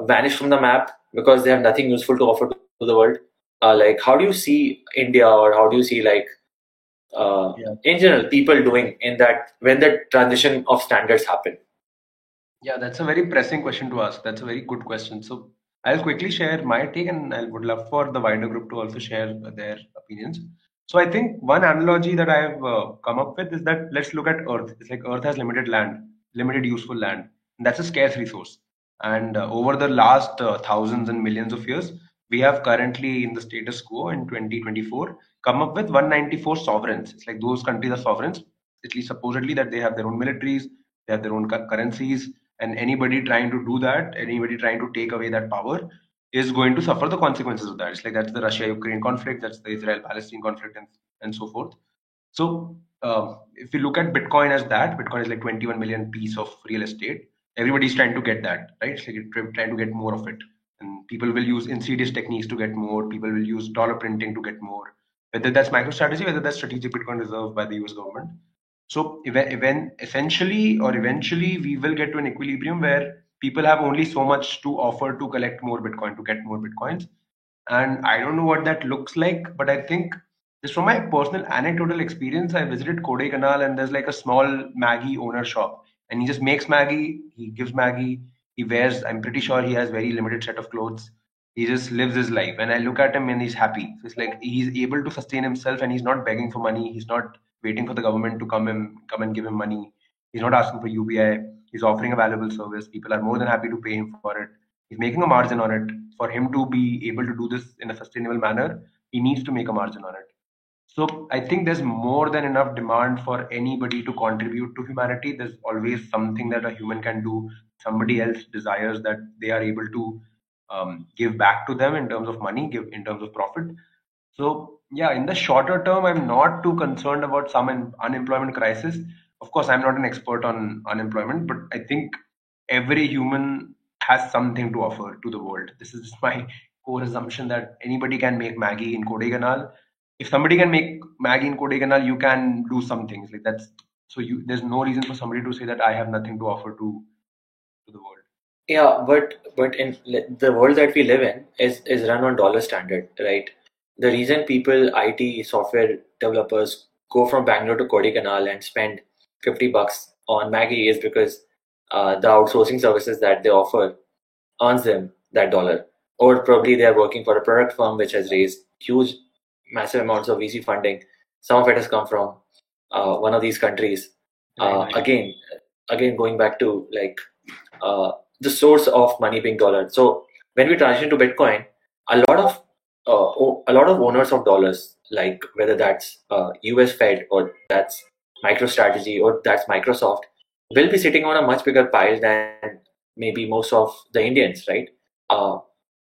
vanish from the map because they have nothing useful to offer to the world. Like, how do you see India, or how do you see in general people doing in that when the transition of standards happen? Yeah, that's a very pressing question to ask. That's a very good question. So I'll quickly share my take, and I would love for the wider group to also share their opinions. So I think one analogy that I've come up with is that let's look at Earth. It's like Earth has limited land, limited useful land, and that's a scarce resource. And over the last thousands and millions of years, we have currently in the status quo in 2024 come up with 194 sovereigns. It's like those countries are sovereigns, at least supposedly, that they have their own militaries, they have their own currencies, and anybody trying to do that, anybody trying to take away that power is going to suffer the consequences of that. It's like that's the Russia-Ukraine conflict, that's the Israel-Palestine conflict, and so forth. So if you look at Bitcoin as that, Bitcoin is like 21 million piece of real estate. Everybody's trying to get that, right? It's like you're trying to get more of it. And people will use insidious techniques to get more. People will use dollar printing to get more. Whether that's MicroStrategy, whether that's strategic Bitcoin reserve by the US government. So essentially or eventually we will get to an equilibrium where people have only so much to offer to collect more Bitcoin, to get more Bitcoins. And I don't know what that looks like, but I think just from my personal anecdotal experience, I visited Kodaikanal and there's like a small Maggie owner shop, and he just makes Maggie, he gives Maggie, he wears. I'm pretty sure he has very limited set of clothes. He just lives his life, and I look at him and he's happy. So it's like he's able to sustain himself, and he's not begging for money. He's not waiting for the government to come and give him money. He's not asking for UBI. He's offering a valuable service. People are more than happy to pay him for it. He's making a margin on it. For him to be able to do this in a sustainable manner, he needs to make a margin on it. So I think there's more than enough demand for anybody to contribute to humanity. There's always something that a human can do. Somebody else desires that they are able to give back to them in terms of money, give in terms of profit. So yeah, in the shorter term, I'm not too concerned about some unemployment crisis. Of course, I'm not an expert on unemployment, but I think every human has something to offer to the world. This is my core assumption that anybody can make Maggie in Kodaikanal. If somebody can make Maggie in Kodaikanal, you can do some things like that's. So you, there's no reason for somebody to say that I have nothing to offer to the world. Yeah, but in the world that we live in is run on dollar standard, right? The reason people, IT software developers, go from Bangalore to Kodaikanal and spend $50 on Maggie is because the outsourcing services that they offer earns them that dollar. Or probably they are working for a product firm which has raised huge, massive amounts of VC funding. Some of it has come from one of these countries. Right. Again, going back to like the source of money being dollar. So when we transition to Bitcoin, a lot of a lot of owners of dollars, like whether that's US Fed or that's MicroStrategy or that's Microsoft, will be sitting on a much bigger pile than maybe most of the Indians, right?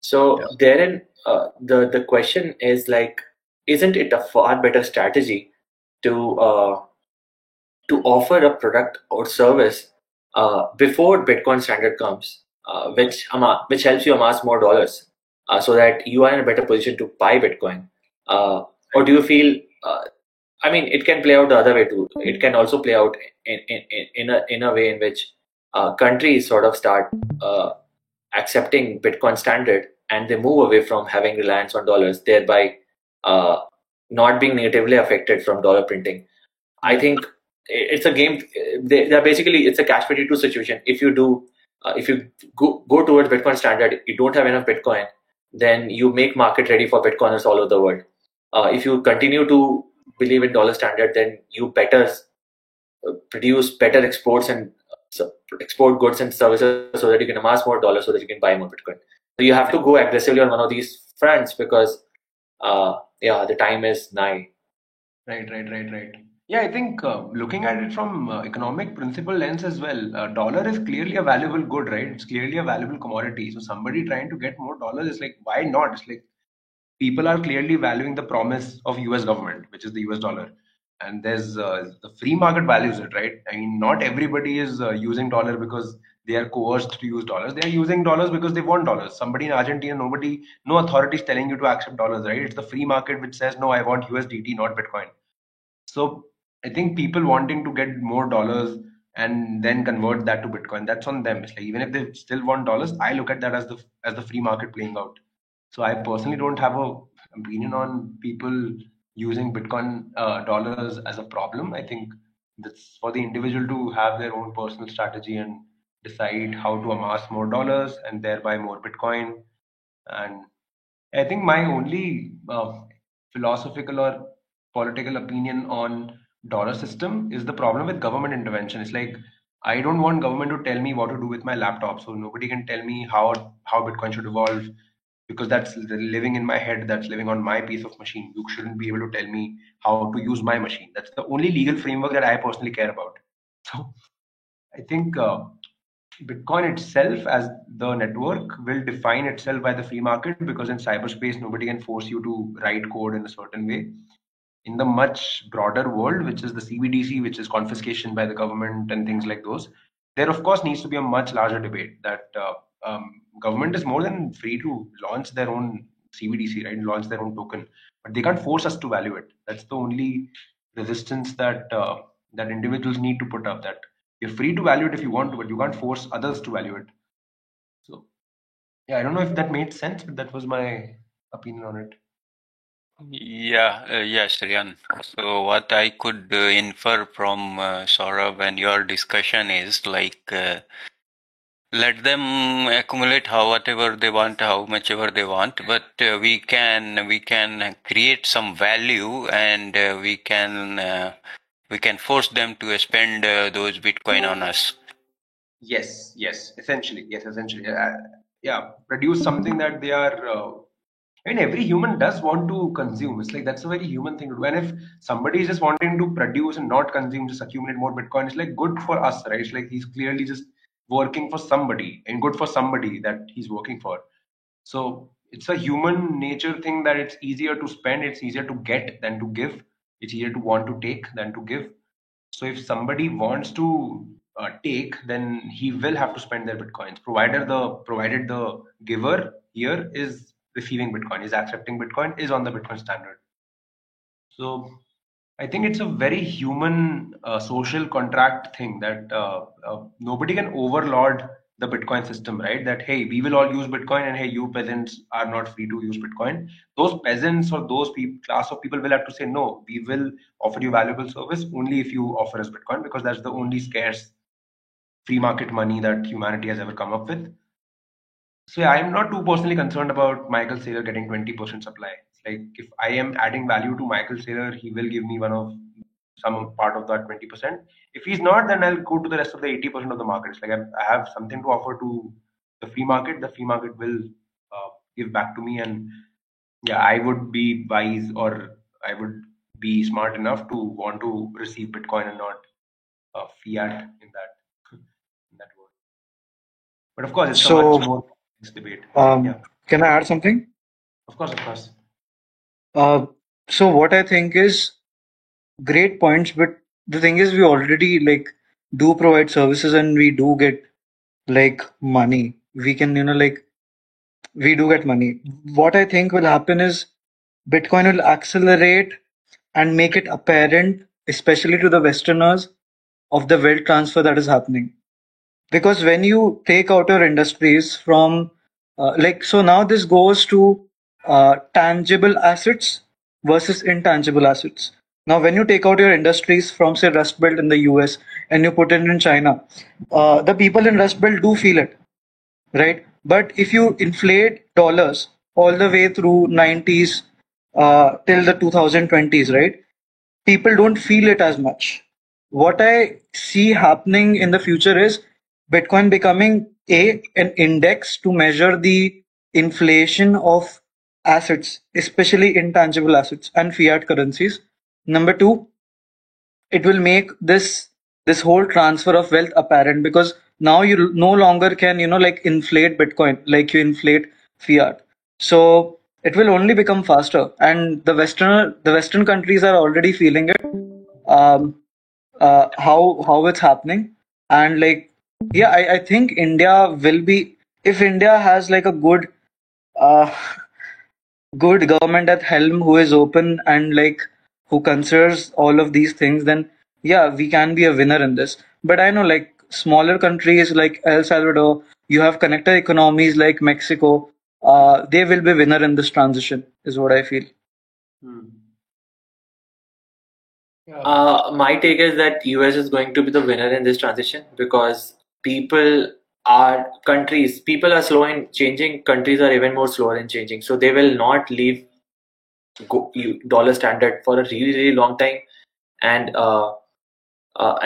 So Yeah. therein, the question is like, isn't it a far better strategy to to offer a product or service before Bitcoin standard comes, which helps you amass more dollars, so that you are in a better position to buy Bitcoin? Or do you feel? I mean, it can play out the other way too. It can also play out in a way in which countries sort of start accepting Bitcoin standard and they move away from having reliance on dollars, thereby uh, not being negatively affected from dollar printing. I think it's a game. They're basically, it's a catch 22 situation. If you do, if you go towards Bitcoin standard, you don't have enough Bitcoin, then you make market ready for Bitcoiners all over the world. If you continue to believe in dollar standard, then you better produce better exports and export goods and services so that you can amass more dollars so that you can buy more Bitcoin. So you have to go aggressively on one of these fronts because, yeah, the time is nigh. Right. Yeah, I think looking at it from economic principle lens as well, dollar is clearly a valuable good, right? It's clearly a valuable commodity. So somebody trying to get more dollars is like, why not? It's like people are clearly valuing the promise of US government, which is the US dollar. And there's the free market values it, right? I mean, not everybody is using dollar because they are coerced to use dollars. They are using dollars because they want dollars. Somebody in Argentina, no authority is telling you to accept dollars, right? It's the free market which says, no, I want USDT, not Bitcoin. So I think people wanting to get more dollars and then convert that to Bitcoin, that's on them. It's like even if they still want dollars, I look at that as the free market playing out. So I personally don't have a opinion on people using Bitcoin dollars as a problem. I think that's for the individual to have their own personal strategy and decide how to amass more dollars and thereby more Bitcoin. And I think my only philosophical or political opinion on dollar system is the problem with government intervention. It's like I don't want government to tell me what to do with my laptop, so nobody can tell me how Bitcoin should evolve because that's living in my head. That's living on my piece of machine. You shouldn't be able to tell me how to use my machine. That's the only legal framework that I personally care about. So I think Bitcoin itself as the network will define itself by the free market because in cyberspace, nobody can force you to write code in a certain way. In the much broader world, which is the CBDC, which is confiscation by the government and things like those, there of course needs to be a much larger debate that government is more than free to launch their own CBDC, right? Launch their own token, but they can't force us to value it. That's the only resistance that individuals need to put up. That you're free to value it if you want to, but you can't force others to value it. So yeah, I don't know if that made sense, but that was my opinion on it? Yeah, Shriyan. So what I could infer from Saurabh and your discussion is like let them accumulate how whatever they want, how much ever they want, but we can create some value, and we can force them to spend those Bitcoin on us. Yes, essentially, yeah, produce something that they are. I mean, every human does want to consume. It's like that's a very human thing to do. And if somebody is just wanting to produce and not consume, just accumulate more Bitcoin, it's like good for us, right? It's like he's clearly just working for somebody and good for somebody that he's working for. So it's a human nature thing that it's easier to spend, it's easier to get than to give. It's easier to want to take than to give. So if somebody wants to take, then he will have to spend their bitcoins, provided the giver here is receiving Bitcoin, is accepting Bitcoin, is on the Bitcoin standard. So I think it's a very human social contract thing that nobody can overlord the Bitcoin system, right? That hey, we will all use Bitcoin, and hey, you peasants are not free to use Bitcoin. Those peasants or those class of people will have to say no. We will offer you valuable service only if you offer us Bitcoin, because that's the only scarce free market money that humanity has ever come up with. So yeah, I'm not too personally concerned about Michael Saylor getting 20% supply. It's like if I am adding value to Michael Saylor, he will give me some part of that 20%. If he's not, then I'll go to the rest of the 80% of the market. It's like I have something to offer to the free market. The free market will give back to me, and yeah, I would be wise, or I would be smart enough to want to receive Bitcoin and not fiat in that world. But of course, it's a much So, more complex debate. Yeah, can I add something? of course. Uh, so what I think is great points, but the thing is we already like do provide services and we do get like money. We can, like we do get money. What I think will happen is Bitcoin will accelerate and make it apparent, especially to the Westerners, of the wealth transfer that is happening. Because when you take out your industries from so now this goes to tangible assets versus intangible assets. Now when you take out your industries from say Rust Belt in the US and you put it in China, the people in Rust Belt do feel it, right? But if you inflate dollars all the way through 90s till the 2020s, right, people don't feel it as much. What I see happening in the future is Bitcoin becoming an index to measure the inflation of assets, especially intangible assets and fiat currencies. Number two, it will make this whole transfer of wealth apparent because now you no longer can like inflate Bitcoin like you inflate fiat. So it will only become faster, and the western countries are already feeling it, um, how it's happening. And like yeah, I think India will be, if India has like a uh, good government at helm who is open and like who considers all of these things, then yeah, we can be a winner in this. But I know like smaller countries like El Salvador, you have connected economies like Mexico, they will be winner in this transition, is what I feel. Hmm. Yeah. My take is that US is going to be the winner in this transition because people are slow in changing. Countries are even more slower in changing, so they will not leave dollar standard for a really really long time, and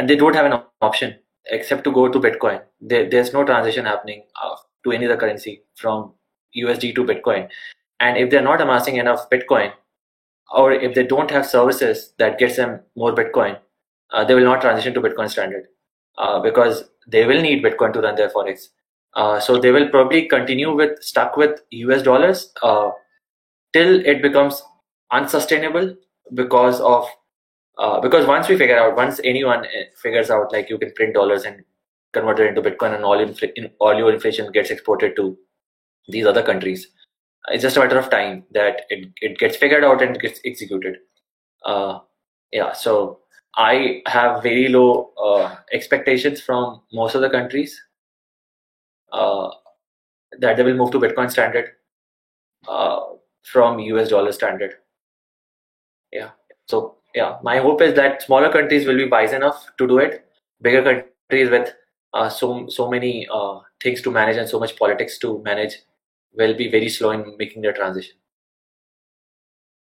they don't have an option except to go to Bitcoin. There's no transition happening to any other currency from USD to Bitcoin, and if they're not amassing enough Bitcoin, or if they don't have services that gets them more Bitcoin, they will not transition to Bitcoin standard because they will need Bitcoin to run their forex. So they will probably continue stuck with US dollars till it becomes unsustainable because once anyone figures out like you can print dollars and convert it into Bitcoin and all your inflation gets exported to these other countries, it's just a matter of time that it gets figured out and gets executed. Yeah, so I have very low expectations from most of the countries uh, that they will move to Bitcoin standard. from US dollar standard. Yeah. So yeah, my hope is that smaller countries will be wise enough to do it. Bigger countries with so many things to manage and so much politics to manage will be very slow in making their transition.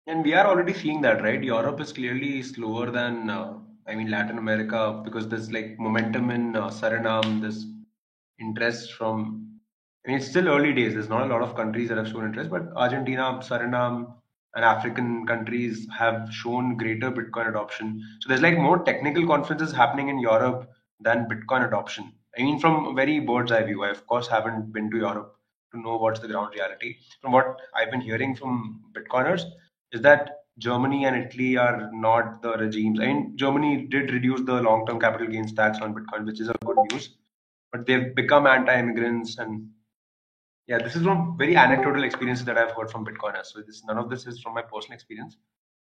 And we are already seeing that, right? Europe is clearly slower than, Latin America, because there's like momentum in Suriname, there's interest from, it's still early days. There's not a lot of countries that have shown interest, but Argentina, Suriname, and African countries have shown greater Bitcoin adoption. So there's like more technical conferences happening in Europe than Bitcoin adoption. From a very bird's eye view, I of course haven't been to Europe to know what's the ground reality. From what I've been hearing from Bitcoiners, is that Germany and Italy are not the regimes. Germany did reduce the long-term capital gains tax on Bitcoin, which is a good news, but they've become anti-immigrants. And yeah, this is from very anecdotal experiences that I've heard from Bitcoiners. So none of this is from my personal experience,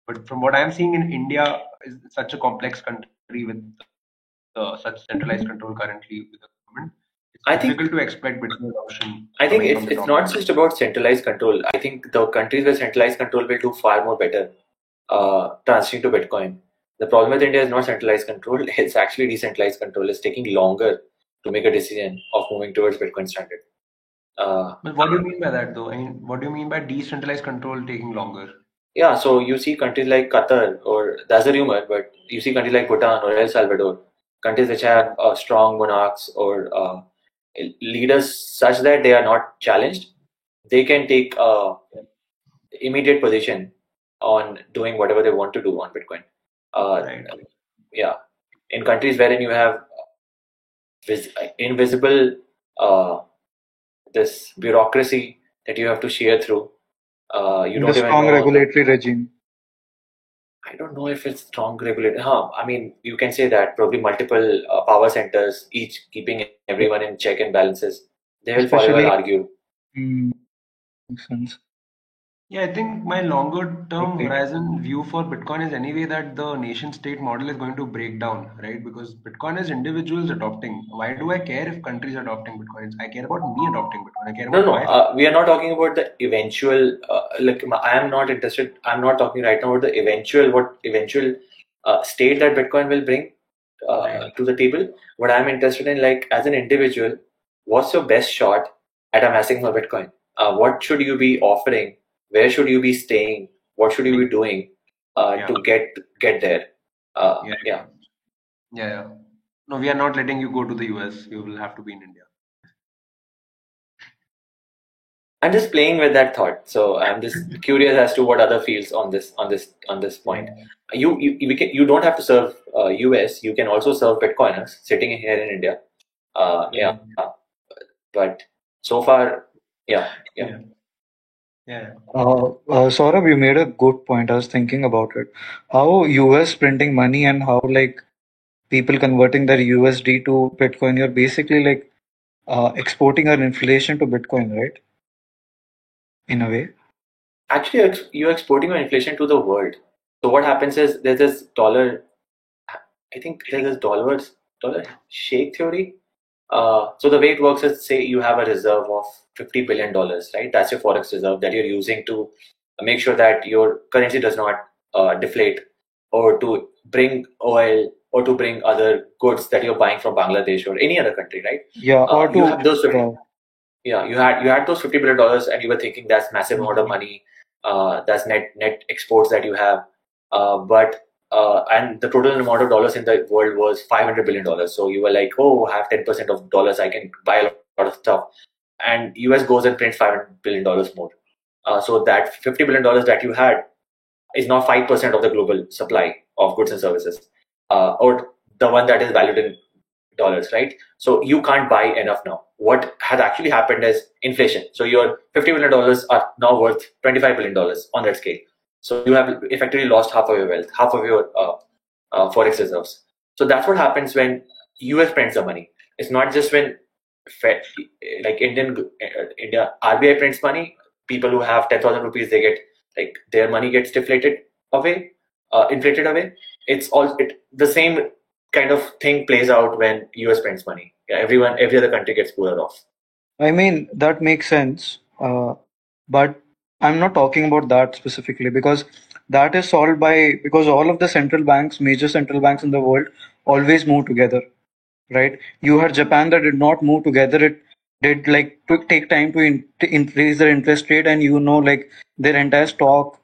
but from what I'm seeing in India, is such a complex country with such centralized control currently with the government. I It's think difficult to expect Bitcoin adoption I think coming from the it's top not down. just about centralized control. I think the countries with centralized control will do far more better transitioning to Bitcoin. The problem with India is not centralized control; it's actually decentralized control. It's taking longer to make a decision of moving towards Bitcoin standard. But what do you mean by that, though? What do you mean by decentralized control taking longer? Yeah, so you see countries like Qatar, or that's a rumor, but you see countries like Bhutan or El Salvador, countries which have strong monarchs or leaders such that they are not challenged. They can take immediate position on doing whatever they want to do on Bitcoin. Right. Yeah, in countries wherein you have invisible this bureaucracy that you have to share through, you And don't a even strong know. regulatory regime. I don't know if it's strong regulated. You can say that probably multiple power centers, each keeping everyone in check and balances. They will forever Especially, argue. makes sense. Yeah, I think my longer term Agreed. horizon view for Bitcoin is anyway that the nation state model is going to break down, right? Because Bitcoin is individuals adopting. Why do I care if countries are adopting Bitcoin? I care about me adopting Bitcoin. I care No, about no. my. We are not talking about the eventual. I am not interested. I'm not talking right now about the eventual state that Bitcoin will bring Right. to the table. What I'm interested in, like as an individual, what's your best shot at amassing more Bitcoin? What should you be offering? Where should you be staying? What should you be doing Yeah. to get there? Yeah. Yeah. Yeah. No, we are not letting you go to the US. You will have to be in India. I'm just playing with that thought. So I'm just curious as to what other fields on this point. You don't have to serve US. You can also serve Bitcoiners sitting here in India. Yeah. But so far, yeah. Yeah. Saurabh, you made a good point. I was thinking about it. How US printing money and how like people converting their USD to Bitcoin, you're basically like exporting our inflation to Bitcoin, right? In a way. Actually, you're exporting your inflation to the world. So what happens is there's this dollar. I think there's this dollar shake theory. So the way it works is, say you have a reserve of $50 billion, right? That's your forex reserve that you're using to make sure that your currency does not deflate, or to bring oil, or to bring other goods that you're buying from Bangladesh or any other country, right? Yeah, or You to have those 50, yeah. yeah, you had those $50 billion, and you were thinking that's massive amount of money. That's net exports that you have, but and the total amount of dollars in the world was $500 billion. So you were like, oh, I have 10% of dollars, I can buy a lot of stuff. And US goes and prints $500 billion more. So that $50 billion that you had is now 5% of the global supply of goods and services, or the one that is valued in dollars, right? So you can't buy enough now. What has actually happened is inflation. So your $50 billion are now worth $25 billion on that scale. So you have effectively lost half of your wealth, half of your forex reserves. So that's what happens when US prints the money. It's not just when Fed, like India RBI prints money. People who have 10,000 rupees, they get like their money gets inflated away. It's the same kind of thing plays out when US prints money. Yeah, every other country gets poorer off. I mean, that makes sense. But I'm not talking about that specifically because that is solved by because all of the central banks, major central banks in the world, always move together, right? You had Japan that did not move together. It did like to take time to increase their interest rate, and like their entire stock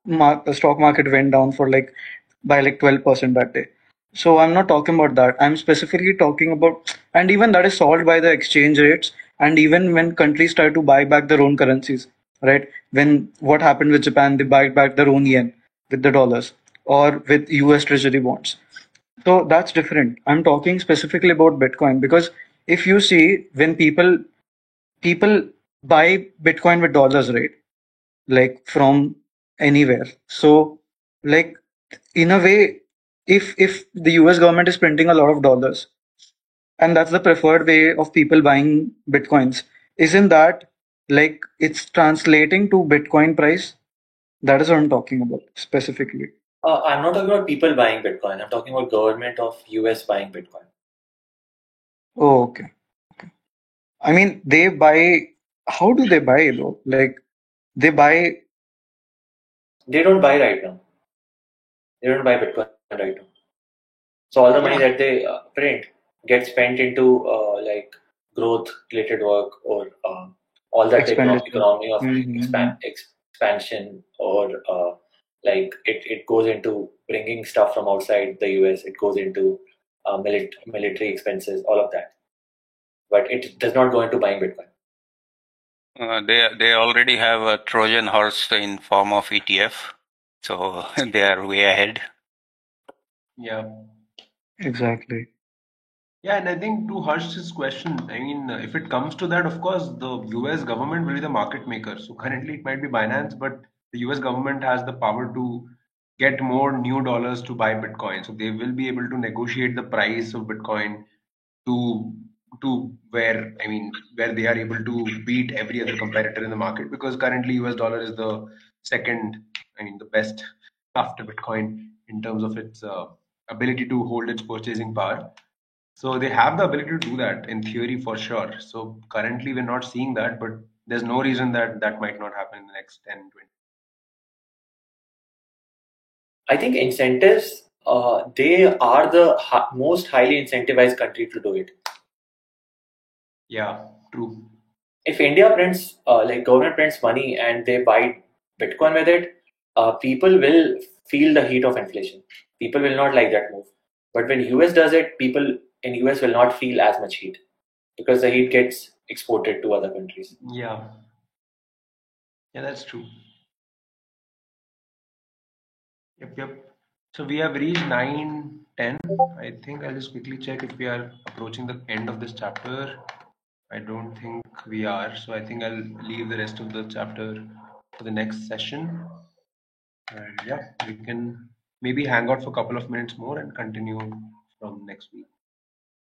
market went down for like by like 12% that day. So I'm not talking about that. I'm specifically talking about, and even that is solved by the exchange rates, and even when countries try to buy back their own currencies, right? When what happened with Japan, they buy back their own yen with the dollars or with US Treasury bonds. So that's different. I'm talking specifically about Bitcoin because if you see when people buy Bitcoin with dollars, right? Like from anywhere. So like in a way, if the US government is printing a lot of dollars and that's the preferred way of people buying Bitcoins, isn't that like it's translating to Bitcoin price? That is what I'm talking about specifically. I'm not talking about people buying Bitcoin. I'm talking about government of US buying Bitcoin. Oh, okay. I mean, they buy. How do they buy though? Like they buy. They don't buy right now. They don't buy Bitcoin right now. So all the money Yeah. that they print gets spent into like growth related work or all that Expenditure. economy of Mm-hmm. expansion or like it goes into bringing stuff from outside the US. It goes into military expenses, all of that. But it does not go into buying Bitcoin. They already have a Trojan horse in form of ETF, so they are way ahead. Yeah. Exactly. Yeah, and I think to Harsh's question, I mean, if it comes to that, of course, the US government will be the market maker. So currently it might be Binance, but the US government has the power to get more new dollars to buy Bitcoin. So they will be able to negotiate the price of Bitcoin to where, I mean, where they are able to beat every other competitor in the market, because currently US dollar is the second, I mean, the best after Bitcoin in terms of its ability to hold its purchasing power. So they have the ability to do that in theory for sure. So currently we're not seeing that, but there's no reason that that might not happen in the next 10, 20. I think incentives, they are the most highly incentivized country to do it. Yeah, true. If India prints, like government prints money and they buy Bitcoin with it, people will feel the heat of inflation. People will not like that move. But when US does it, people in US will not feel as much heat because the heat gets exported to other countries. Yeah, yeah, that's true. Yep, yep. So we have reached 9:10. I think I'll just quickly check if we are approaching the end of this chapter. I don't think we are. So I think I'll leave the rest of the chapter for the next session. And yeah, we can maybe hang out for a couple of minutes more and continue from next week.